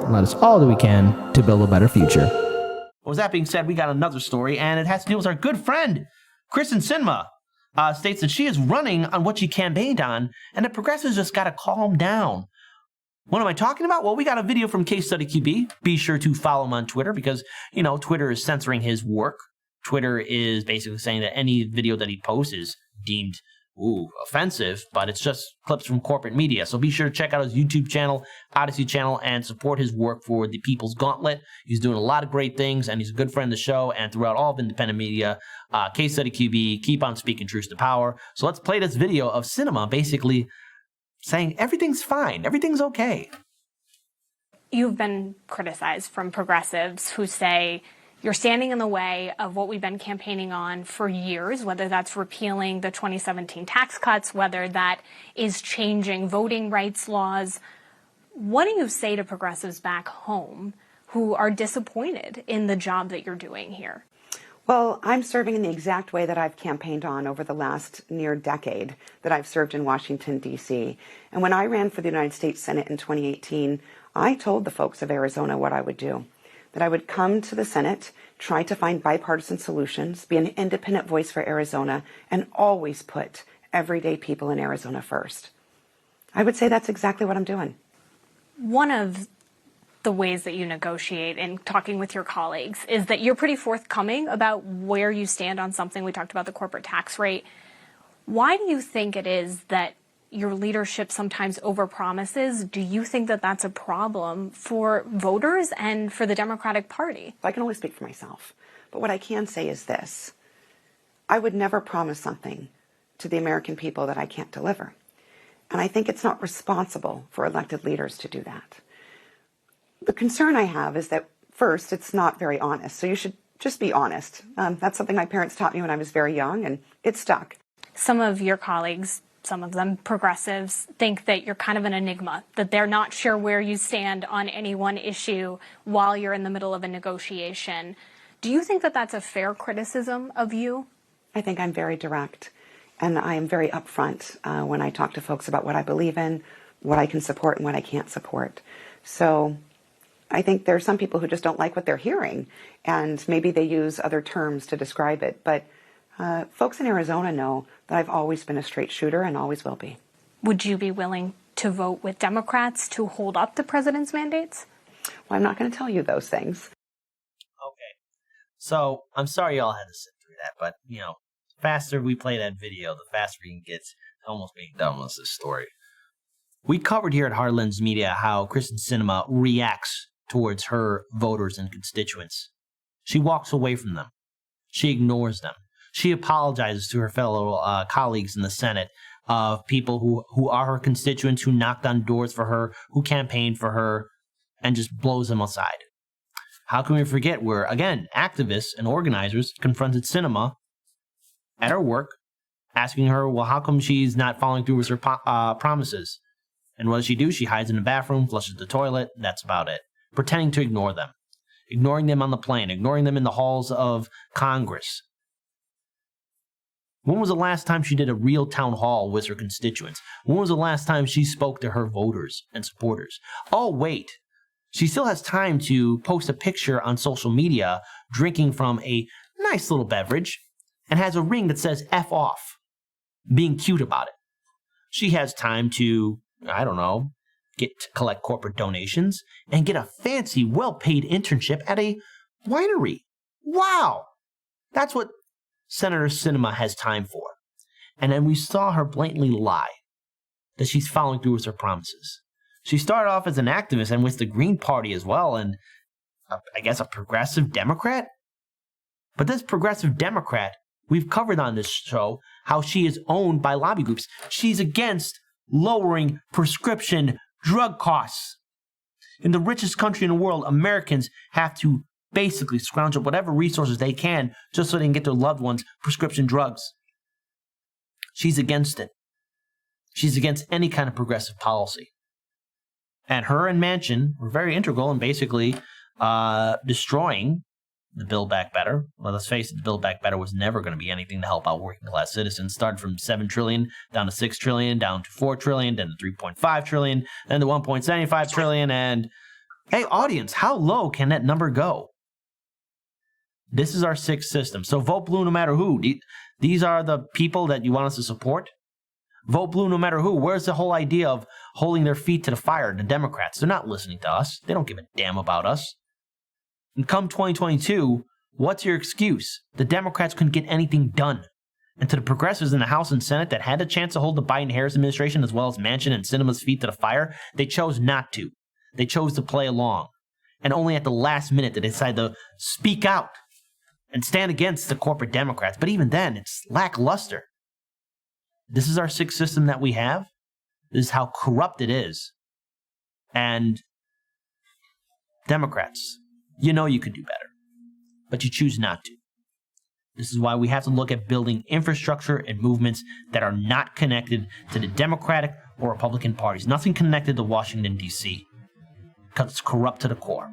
and let us all do we can to build a better future. Well, with that being said, we got another story, and it has to do with our good friend, Kristen Sinema. States that she is running on what she campaigned on, and the progressives just got to calm down. What am I talking about? Well, we got a video from Case Study QB. Be sure to follow him on Twitter because, Twitter is censoring his work. Twitter is basically saying that any video that he posts is deemed offensive, but it's just clips from corporate media. So be sure to check out his YouTube channel, Odyssey channel, and support his work for the People's Gauntlet. He's doing a lot of great things, and he's a good friend of the show and throughout all of independent media. Case Study QB, keep on speaking truth to power. So let's play this video of Sinema basically saying everything's fine, everything's okay. You've been criticized from progressives who say you're standing in the way of what we've been campaigning on for years, whether that's repealing the 2017 tax cuts, whether that is changing voting rights laws. What do you say to progressives back home who are disappointed in the job that you're doing here? Well, I'm serving in the exact way that I've campaigned on over the last near decade that I've served in Washington, D.C. And when I ran for the United States Senate in 2018, I told the folks of Arizona what I would do. That I would come to the Senate, try to find bipartisan solutions, be an independent voice for Arizona, and always put everyday people in Arizona first. I would say that's exactly what I'm doing. One of the ways that you negotiate in talking with your colleagues is that you're pretty forthcoming about where you stand on something. We talked about the corporate tax rate. Why do you think it is that your leadership sometimes overpromises? Do you think that that's a problem for voters and for the Democratic Party? I can only speak for myself. But what I can say is this. I would never promise something to the American people that I can't deliver. And I think it's not responsible for elected leaders to do that. The concern I have is that, first, it's not very honest. So you should just be honest. That's something my parents taught me when I was very young, and it stuck. Some of your colleagues, some of them progressives, think that you're kind of an enigma, that they're not sure where you stand on any one issue while you're in the middle of a negotiation. Do you think that that's a fair criticism of you? I think I'm very direct, and I am very upfront when I talk to folks about what I believe in, what I can support and what I can't support. So I think there are some people who just don't like what they're hearing, and maybe they use other terms to describe it. But folks in Arizona know that I've always been a straight shooter and always will be. Would you be willing to vote with Democrats to hold up the president's mandates? Well, I'm not going to tell you those things. Okay. So I'm sorry y'all had to sit through that, but, the faster we play that video, the faster we can get to almost being done with this story. We covered here at Heartlands Media how Kristen Sinema reacts towards her voters and constituents. She walks away from them. She ignores them. She apologizes to her fellow colleagues in the Senate of people who are her constituents, who knocked on doors for her, who campaigned for her, and just blows them aside. How can we forget where, again, activists and organizers confronted Sinema at her work, asking her, well, how come she's not following through with her promises? And what does she do? She hides in the bathroom, flushes the toilet, that's about it. Pretending to ignore them. Ignoring them on the plane, ignoring them in the halls of Congress. When was the last time she did a real town hall with her constituents? When was the last time she spoke to her voters and supporters? Oh, wait. She still has time to post a picture on social media drinking from a nice little beverage and has a ring that says F off, being cute about it. She has time to, collect corporate donations and get a fancy, well-paid internship at a winery. Wow! That's what Senator Sinema has time for. And then we saw her blatantly lie that she's following through with her promises. She started off as an activist and with the Green Party as well, and I guess a progressive Democrat. But this progressive Democrat, we've covered on this show how she is owned by lobby groups. She's against lowering prescription drug costs. In the richest country in the world, Americans have to basically scrounge up whatever resources they can just so they can get their loved ones prescription drugs. She's against it. She's against any kind of progressive policy. And her and Manchin were very integral in basically destroying the Build Back Better. Well, let's face it, the Build Back Better was never going to be anything to help out working class citizens. Started from $7 trillion down to $6 trillion, down to $4 trillion, then to $3.5 trillion, then to $1.75 trillion, and Hey, audience, how low can that number go? This is our sixth system. So vote blue no matter who. These are the people that you want us to support? Vote blue no matter who. Where's the whole idea of holding their feet to the fire? The Democrats, they're not listening to us. They don't give a damn about us. And come 2022, what's your excuse? The Democrats couldn't get anything done. And to the progressives in the House and Senate that had the chance to hold the Biden-Harris administration as well as Manchin and Sinema's feet to the fire, they chose not to. They chose to play along. And only at the last minute did they decide to speak out and stand against the corporate Democrats. But even then, it's lackluster. This is our sixth system that we have. This is how corrupt it is. And Democrats, you know you could do better, but you choose not to. This is why we have to look at building infrastructure and movements that are not connected to the Democratic or Republican parties. Nothing connected to Washington, D.C., because it's corrupt to the core.